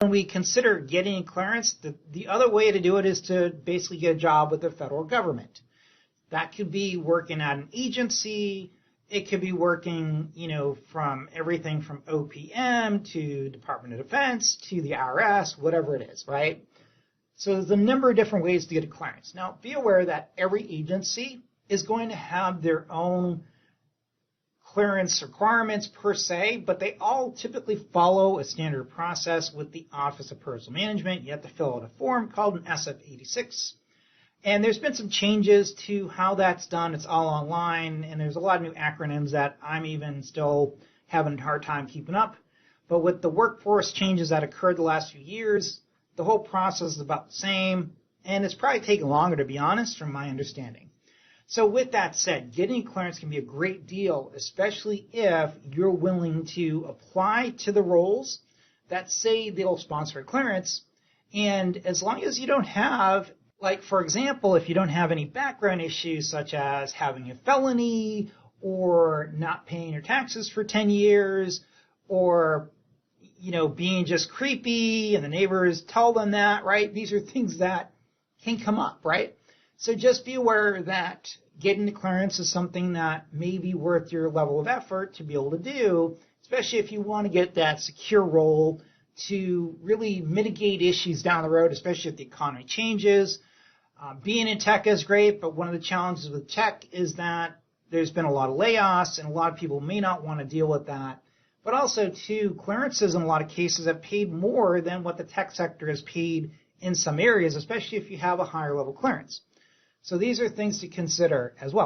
When we consider getting clearance, the other way to do it is to basically get a job with the federal government. That could be working at an agency. It could be working, from everything from OPM to Department of Defense to the IRS, whatever it is, right? So there's a number of different ways to get a clearance. Now, be aware that every agency is going to have their own clearance requirements per se, but they all typically follow a standard process with the Office of Personnel Management. You have to fill out a form called an SF-86. And there's been some changes to how that's done. It's all online, and there's a lot of new acronyms that I'm even still having a hard time keeping up. But with the workforce changes that occurred the last few years, the whole process is about the same, and it's probably taken longer, to be honest, from my understanding. So with that said, getting clearance can be a great deal, especially if you're willing to apply to the roles that say they'll sponsor a clearance. And as long as you don't have, like, for example, if you don't have any background issues such as having a felony or not paying your taxes for 10 years or, being just creepy and the neighbors tell them that, right? These are things that can come up, right? So just be aware that getting the clearance is something that may be worth your level of effort to be able to do, especially if you want to get that secure role to really mitigate issues down the road, especially if the economy changes. Being in tech is great, but one of the challenges with tech is that there's been a lot of layoffs, and a lot of people may not want to deal with that. But also, too, clearances in a lot of cases have paid more than what the tech sector has paid in some areas, especially if you have a higher level clearance. So these are things to consider as well.